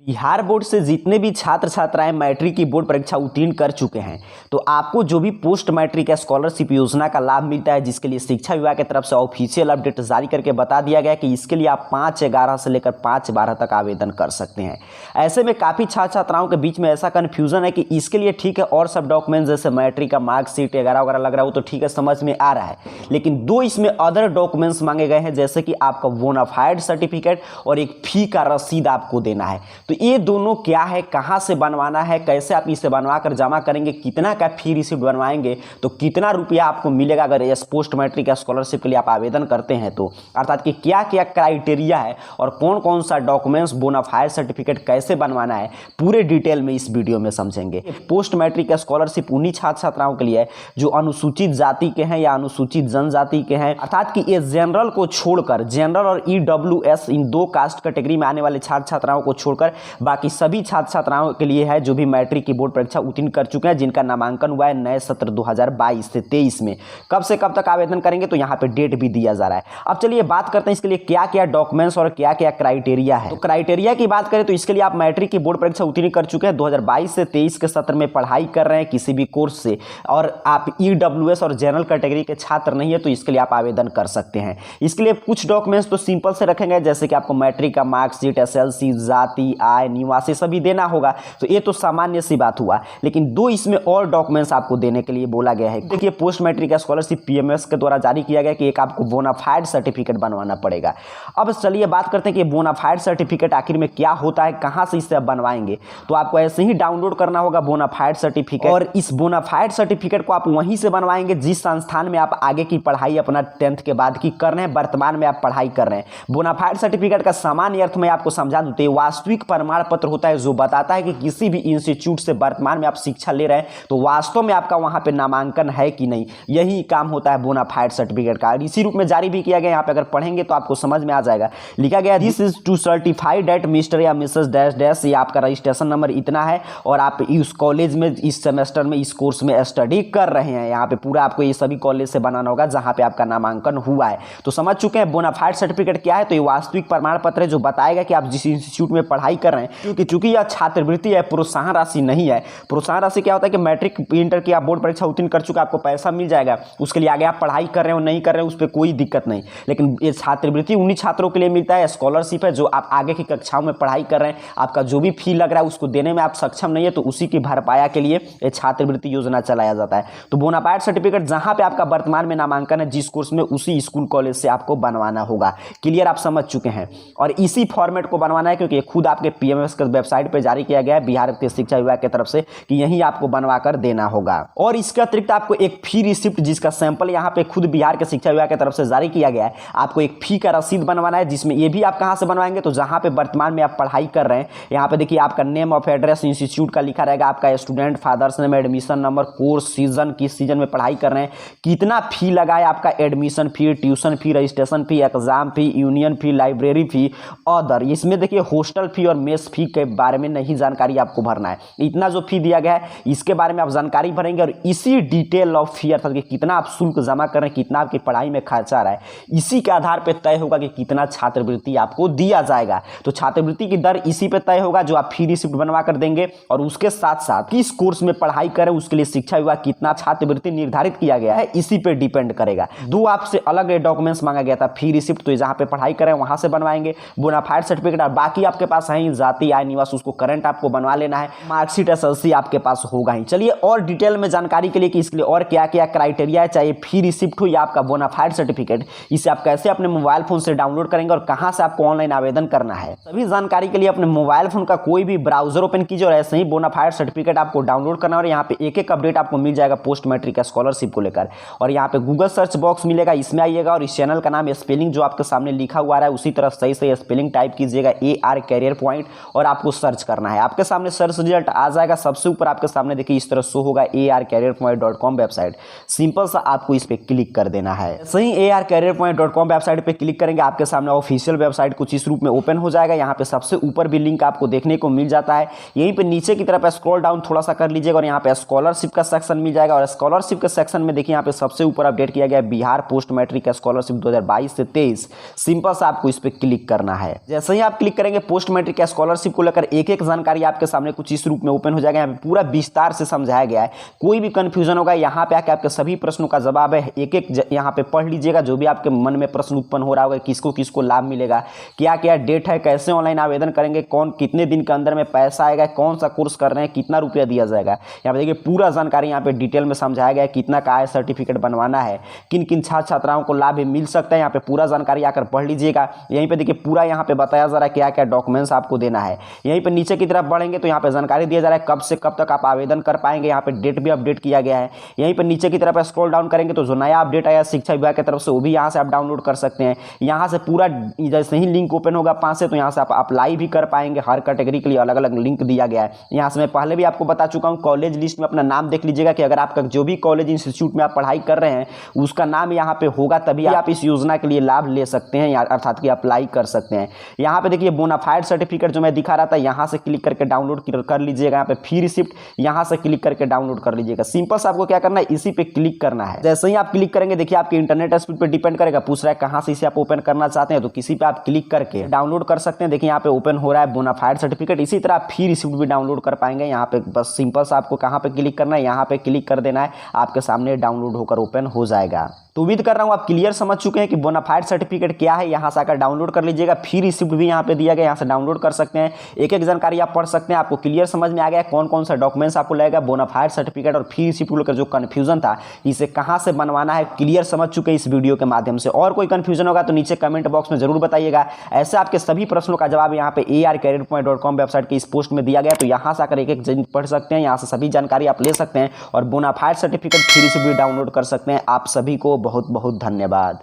Bihar board से जितने भी छात्र छात्राएं मैट्रिक की बोर्ड परीक्षा उत्तीर्ण कर चुके हैं तो आपको जो भी पोस्ट मैट्रिक स्कॉलरशिप योजना का लाभ मिलता है, जिसके लिए शिक्षा विभाग की तरफ से ऑफिशियल अपडेट जारी करके बता दिया गया कि इसके लिए आप 5/11 से लेकर 5/12 तक आवेदन कर सकते हैं। ऐसे में काफ़ी छात्र छात्राओं के बीच में ऐसा कन्फ्यूजन है कि इसके लिए ठीक है और सब डॉक्यूमेंट्स जैसे मैट्रिक का मार्कशीट वगैरह वगैरह लग रहा है वो तो ठीक है, समझ में आ रहा है, लेकिन दो इसमें अदर डॉक्यूमेंट्स मांगे गए हैं, जैसे कि आपका बोनाफाइड सर्टिफिकेट और एक फी का रसीद आपको देना है। तो ये दोनों क्या है, कहाँ से बनवाना है, कैसे आप इसे बनवा कर जमा करेंगे, कितना का फी रिसिप्ट बनवाएंगे, तो कितना रुपया आपको मिलेगा अगर इस पोस्ट मैट्रिक स्कॉलरशिप के लिए आप आवेदन करते हैं तो, अर्थात कि क्या क्या क्राइटेरिया है और कौन कौन सा डॉक्यूमेंट्स बोनाफाइड सर्टिफिकेट कैसे बनवाना है, पूरे डिटेल में इस वीडियो में समझेंगे। पोस्ट मैट्रिक स्कॉलरशिप उन्हीं छात्र छात्राओं के लिए है जो अनुसूचित जाति के हैं या अनुसूचित जनजाति के हैं, अर्थात कि ये जनरल को छोड़कर, जनरल और EWS इन दो कास्ट कैटेगरी में आने वाले छात्र छात्राओं को छोड़कर बाकी सभी छात्र छात्राओं के लिए है जो भी मैट्रिक की बोर्ड परीक्षा उत्तीर्ण कर चुके हैं, जिनका नामांकन हुआ है नए सत्र 2022 से 23 में। कब से कब तक आवेदन करेंगे तो यहाँ पे डेट भी दिया जा रहा है। अब चलिए बात करते हैं इसके लिए क्या क्या डॉक्यूमेंट्स और क्या क्या क्राइटेरिया है। तो क्राइटेरिया की बात करें तो इसके लिए आप मैट्रिक की बोर्ड परीक्षा उत्तीर्ण कर चुके हैं, 2022 से 23 के सत्र में पढ़ाई कर रहे हैं किसी भी कोर्स से, और आप EWS और जनरल कैटेगरी के छात्र नहीं है तो इसके लिए आप आवेदन कर सकते हैं। इसके लिए कुछ डॉक्यूमेंट्स तो सिंपल से रखेंगे, जैसे कि आपको मैट्रिक का मार्कशीट, SLC, जाति, आय, निवासी सभी देना होगा, तो ये तो सामान्य सी बात हुआ, लेकिन दो इसमें और डॉक्यूमेंट्स आपको देने के लिए बोला गया है। देखिए पोस्ट मैट्रिक स्कॉलरशिप PMS के द्वारा जारी किया गया कि एक आपको बोनाफाइड सर्टिफिकेट बनवाना पड़ेगा। अब चलिए बात करते हैं कि बोनाफाइड सर्टिफिकेट आखिर में क्या होता है, कहां से इसे बनवाएंगे। तो आपको ऐसे ही डाउनलोड करना होगा बोनाफाइड सर्टिफिकेट, और इस बोनाफाइड सर्टिफिकेट को आप वहीं से बनवाएंगे जिस संस्थान में आप आगे की पढ़ाई अपना 10th के बाद की कर रहे हैं, वर्तमान में आप पढ़ाई कर रहे हैं। बोनाफाइड सर्टिफिकेट का सामान्य अर्थ में आपको समझा दूं तो वास्तविक प्रमाण पत्र होता है जो बताता है कि किसी भी इंस्टीट्यूट से वर्तमान में आप शिक्षा ले रहे हैं तो वास्तव में आपका वहां पे नामांकन है कि नहीं, यही काम होता है बोनाफाइड सर्टिफिकेट का। और इसी रूप में जारी भी किया गया, यहाँ पे अगर पढ़ेंगे तो आपको समझ में आ जाएगा। लिखा गया this is to certify that mister या मिसेस डैश डैश, ये आपका रजिस्ट्रेशन नंबर इतना है और आप इस कॉलेज में इस सेमेस्टर में इस कोर्स में स्टडी कर रहे हैं। यहाँ पे पूरा आपको ये सभी कॉलेज से बनाना होगा जहाँ पे आपका नामांकन हुआ है। तो समझ चुके हैं बोनाफाइड सर्टिफिकेट क्या है। तो ये वास्तविक प्रमाण पत्र है जो बताएगा कि आप जिस इंस्टीट्यूट में पढ़ाई कर रहे हैं, क्योंकि चूंकि यह छात्रवृत्ति है, प्रोत्साहन राशि नहीं है। प्रोत्साहन राशि क्या होता है कि मैट्रिक इंटर की आप बोर्ड परीक्षा उत्तीर्ण कर चुके, आपको पैसा मिल जाएगा, उसके लिए आगे आप पढ़ाई कर रहे हो नहीं कर रहे हो उस पर कोई दिक्कत नहीं, लेकिन ये छात्रवृत्ति उन्हीं छात्रों के लिए मिलता है। स्कॉलरशिप है जो आप आगे की कक्षाओं में पढ़ाई कर रहे हैं, आपका जो भी फी लग रहा है उसको देने में आप सक्षम नहीं है तो उसी की भरपाया के लिए ये छात्रवृत्ति योजना चलाया जाता है। तो बोनाफाइड सर्टिफिकेट जहां पे आपका वर्तमान में नामांकन है जिस कोर्स में, उसी स्कूल कॉलेज से आपको बनवाना होगा। क्लियर, आप समझ चुके हैं। और इसी फॉर्मेट को बनवाना है क्योंकि खुद आपके PMS के वेबसाइट पर जारी किया गया है बिहार के शिक्षा विभाग की तरफ से कि यही आपको बनवा कर देना होगा। और इसके अतिरिक्त आपको एक फी रिसिप्ट जिसका सैंपल यहाँ पे खुद बिहार के शिक्षा विभाग की तरफ से जारी किया गया है, आपको एक फी का रसीद बनवाना है, जिसमें ये भी आप कहाँ से बनवाएंगे तो जहाँ पे वर्तमान में आप पढ़ाई कर रहे हैं, यहाँ पे देखिए आपका नेम ऑफ एड्रेस इंस्टीट्यूट का लिखा रहेगा, आपका student father's name, admission number, course, season, किस सीजन में पढ़ाई कर रहे हैं, कितना फी लगा है, आपका admission fee, tuition fee, registration fee, exam fee, union fee, library fee, other. इसमें देखिए हॉस्टल फी और मेस फी के बारे में नहीं जानकारी आपको भरना है। इतना जो फी दिया गया है इसके बारे में आप जानकारी भरेंगे और इसी डिटेल ऑफ फी अर्थात कि कितना आप शुल्क जमा कर रहे हैं, कितना आपकी पढ़ाई में खर्चा आ रहा है, इसी के आधार पर तय होगा कि कितना छात्रवृत्ति आपको दिया जाएगा। तो छात्रवृत्ति की दर इसी पे तय होगा जो आप फी रिसिप्ट बनवा कर देंगे, और उसके साथ साथ किस कोर्स में पढ़ाई करें उसके लिए शिक्षा विभाग कितना छात्रवृत्ति निर्धारित किया गया है इसी पे डिपेंड करेगा। दो आपसे अलग डॉक्यूमेंट्स मांगा गया था, फी रिसिप्ट तो जहां पे पढ़ाई करें वहां से बनवाएंगे, बोनाफाइड सर्टिफिकेट और बाकी आपके पास है जाति, आय, निवास, उसको करंट आपको बनवा लेना है, मार्कशीट, SLC आपके पास होगा ही। चलिए और डिटेल में जानकारी के लिए कि इसके लिए और क्या क्या क्राइटेरिया है, चाहे फी रिसिप्ट हो या आपका बोनाफाइड सर्टिफिकेट, इसे आप कैसे अपने मोबाइल फोन से डाउनलोड करेंगे और कहां से आपको ऑनलाइन आवेदन करना है, सभी जानकारी के लिए अपने मोबाइल फोन का कोई भी ब्राउजर ओपन कीजिए और ऐसे ही बोनाफाइड सर्टिफिकेट आपको डाउनलोड करना है। और यहाँ पे एक एक अपडेट आपको मिल जाएगा पोस्ट मैट्रिक स्कॉलरशिप को लेकर। और यहाँ पे गूगल सर्च बॉक्स मिलेगा, इसमें आइएगा और इस चैनल का नाम स्पेलिंग जो आपके सामने लिखा हुआ है उसी तरह सही से स्पेलिंग टाइप कीजिएगा, AR कैरियर पॉइंट, और आपको सर्च करना है। आपके सामने सर्च रिजल्ट आ जाएगा, सबसे ऊपर आपके सामने देखिए इस तरह शो होगा arcareerpoint.com वेबसाइट। सिंपल सा आपको इस पे क्लिक कर देना है। सही arcareerpoint.com वेबसाइट पे क्लिक करेंगे, आपके सामने ऑफिशियल वेबसाइट कुछ इस रूप में ओपन हो जाएगा। यहाँ पे सबसे ऊपर भी लिंक आपको देखने को मिल जाता है। यहीं पे नीचे की तरफ स्क्रॉल डाउन थोड़ा सा कर लीजिएगा और यहाँ पे स्कॉलरशिप का सेक्शन मिल जाएगा। और स्कॉलरशिप के सेक्शन में देखिए यहाँ पे सबसे ऊपर अपडेट किया गया है बिहार पोस्ट मैट्रिक स्कॉलरशिप 2022 से 23। सिंपल सा आपको इस पे क्लिक करना है। जैसे ही आप क्लिक करेंगे पोस्ट मैट्रिक स्कॉलरशिप को लेकर एक एक जानकारी आपके सामने कुछ इस रूप में ओपन हो जाएगा। यहाँ पे पूरा विस्तार से समझाया गया है, कोई भी कंफ्यूजन होगा यहाँ पे आके आपके सभी प्रश्नों का जवाब है। एक एक यहाँ पे पढ़ लीजिएगा, जो भी आपके मन में प्रश्न उत्पन्न हो रहा होगा, किसको किसको लाभ मिलेगा, क्या क्या डेट है, कैसे ऑनलाइन आवेदन करेंगे, कौन कितने दिन के अंदर में पैसा आएगा, कौन सा कोर्स कर रहे हैं, कितना रुपया दिया जाएगा। यहाँ पे देखिए पूरा जानकारी यहाँ पे डिटेल में समझाया गया है, कितना का आय सर्टिफिकेट बनवाना है, किन किन छात्र छात्राओं को लाभ मिल सकता है। यहाँ पे पूरा जानकारी आकर पढ़ लीजिएगा। यहीं पे देखिए पूरा यहाँ पे बताया जा रहा है क्या क्या डॉक्यूमेंट्स आपको देना है। यहीं पे नीचे की तरफ बढ़ेंगे तो यहाँ पे जानकारी दिया जा रहा है कब से कब तक आप आवेदन कर पाएंगे। यहाँ पे डेट भी अपडेट किया गया है। यहीं पे नीचे की तरफ स्क्रॉल डाउन करेंगे तो जो नया अपडेट आया शिक्षा विभाग की तरफ से वो भी यहाँ से आप डाउनलोड कर सकते हैं। यहाँ से पूरा जैसे ही लिंक ओपन होगा 5 से, तो यहाँ से आप अप्लाई भी कर पाएंगे। हर कैटेगरी के लिए अलग अलग लिंक दिया गया है। यहाँ से मैं पहले भी आपको बता चुका हूँ, कॉलेज लिस्ट में अपना नाम देख लीजिएगा कि अगर आपका जो भी कॉलेज इंस्टीट्यूट में आप पढ़ाई कर रहे हैं उसका नाम यहाँ पे होगा, तभी आप इस योजना के लिए लाभ ले सकते हैं, अर्थात कि अप्लाई कर सकते हैं। यहाँ पे देखिए बोनाफाइड सर्टिफिकेट जो मैं दिखा रहा था, यहाँ से क्लिक करके डाउनलोड कर लीजिएगा। यहाँ पे फी रिसिप्ट यहाँ से क्लिक करके डाउनलोड कर लीजिएगा। सिंपल से आपको क्या करना है, इसी पे क्लिक करना है। जैसे ही आप क्लिक करेंगे देखिए आपके इंटरनेट स्पीड पे डिपेंड करेगा, पूछ रहा है कहाँ से इसे आप ओपन करना चाहते हैं, तो किसी पे आप क्लिक करके डाउनलोड कर सकते हैं। देखिए यहाँ पे ओपन हो रहा है बोनाफाइड सर्टिफिकेट। इसी तरह आप फी रिसिप्ट भी डाउनलोड कर पाएंगे। यहाँ पे बस सिंपल से आपको कहाँ पे क्लिक करना है, यहाँ पे क्लिक कर देना है, आपके सामने डाउनलोड होकर ओपन हो जाएगा। तो उम्मीद कर रहा हूँ आप क्लियर समझ चुके हैं कि बोनाफाइड सर्टिफिकेट क्या है। यहाँ से आकर डाउनलोड कर लीजिएगा। फी रिसिप्ट भी यहाँ पे दिया गया, यहाँ से डाउनलोड कर सकते हैं। एक एक जानकारी आप पढ़ सकते हैं। आपको क्लियर समझ में आ गया कौन कौन सा डॉक्यूमेंट्स आपको लगेगा। बोनाफाइड सर्टिफिकेट और फी रिसिप्ट को लेकर जो कन्फ्यूजन था, इसे कहाँ से बनवाना है, क्लियर समझ चुके हैं इस वीडियो के माध्यम से। और कोई कन्फ्यूजन होगा तो नीचे कमेंट बॉक्स में जरूर बताइएगा। ऐसे आपके सभी प्रश्नों का जवाब यहाँ पे arcareerpoint.com वेबसाइट की इस पोस्ट में दिया गया, तो यहाँ से आकर एक एक पढ़ सकते हैं। यहाँ से सभी जानकारी आप ले सकते हैं और बोनाफाइड सर्टिफिकेट फी रिसिप्ट भी डाउनलोड कर सकते हैं। आप सभी को बहुत बहुत धन्यवाद।